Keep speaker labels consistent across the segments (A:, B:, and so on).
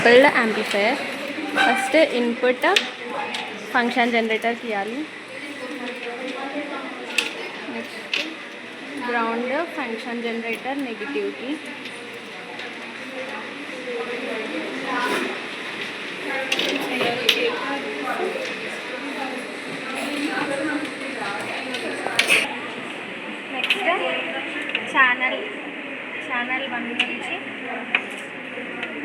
A: coupled amplifier. First input function generator kiyali. Next ground function generator negative ki. Next channel 1 నుంచి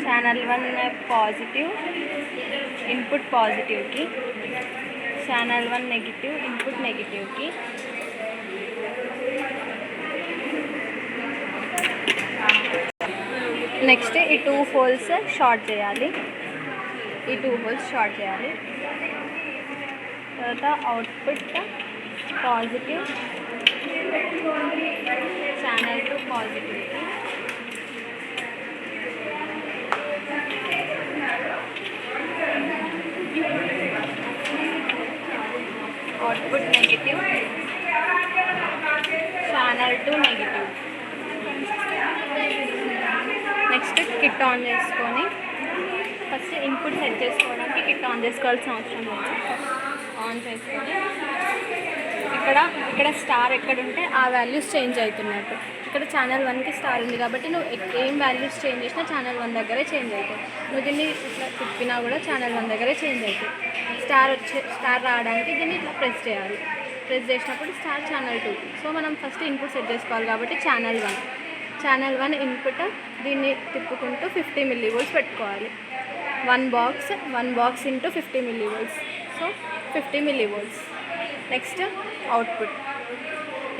A: channel 1 positive input positive ki, channel 1 negative input negative ki. Next ఈ 2 holes short చేయాలి. తర్వాత output positive channel 2 positive, output negative channel 2 negative. Next kit on చేసుకొని first input set చేసుకోవడానికి kit on చేసుకోవాల్సిన అవసరం లేదు. On చేసుకొని ఇక్కడ స్టార్ ఎక్కడుంటే ఆ వాల్యూస్ చేంజ్ అవుతున్నట్టు. ఇక్కడ ఛానల్ 1కి స్టార్ ఉంది కాబట్టి నువ్వు ఏం వాల్యూస్ చేంజ్ చేసినా ఛానల్ 1 దగ్గరే చేంజ్ అవుతాయి. నువ్వు దీన్ని ఇట్లా తిప్పినా కూడా ఛానల్ 1 దగ్గరే చేంజ్ అవుతాయి. స్టార్ రావడానికి దీన్ని ఇట్లా ప్రెస్ చేయాలి. ప్రెస్ చేసినప్పుడు స్టార్ ఛానల్ 2. సో మనం ఫస్ట్ ఇన్పుట్ సెట్ చేసుకోవాలి కాబట్టి ఛానల్ 1 ఇన్పుట్ దీన్ని తిప్పుకుంటూ 50 millivolts పెట్టుకోవాలి. 1 box into 50 millivolts. So 50 millivolts. Next output.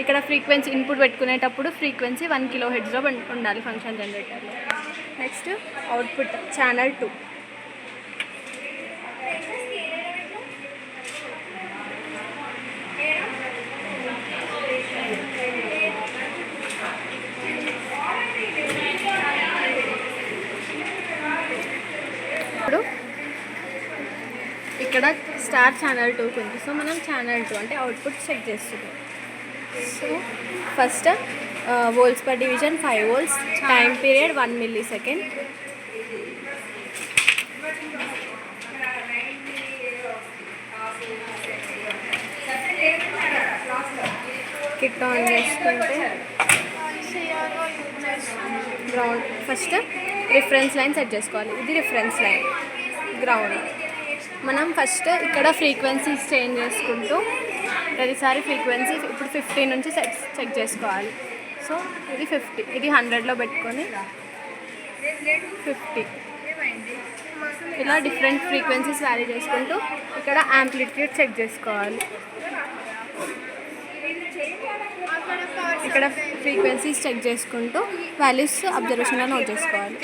A: ఇక్కడ ఫ్రీక్వెన్సీ ఇన్పుట్ పెట్టుకునేటప్పుడు ఫ్రీక్వెన్సీ 1 kHzలో ఉండాలి ఫంక్షన్ జనరేటర్లో. Next output channel 2. ఇప్పుడు ఇక్కడ స్టార్ ఛానల్ 2 ఉంది. సో మనం ఛానల్ 2 అంటే అవుట్పుట్ చెక్ చేస్తున్నాం. So first volts per division 5 volts, time period 1 millisecond. Kit on చేసుకుంటే ground first reference line set చేసుకోవాలి. ఇది రిఫరెన్స్ లైన్, గ్రౌండ్. మనం ఫస్ట్ ఇక్కడ ఫ్రీక్వెన్సీస్ చేంజ్ చేసుకుంటూ ప్రతిసారి ఫ్రీక్వెన్సీ ఇప్పుడు 50 నుంచి చెక్ చేసుకోవాలి. సో ఇది 50, ఇది 100లో పెట్టుకొని 50 ఇలా డిఫరెంట్ ఫ్రీక్వెన్సీస్ వ్యారీ చేసుకుంటూ ఇక్కడ యాంప్లిట్యూడ్ చెక్ చేసుకోవాలి. ఇక్కడ ఫ్రీక్వెన్సీస్ చెక్ చేసుకుంటూ వాల్యూస్ అబ్జర్వేషన్లో నోట్ చేసుకోవాలి.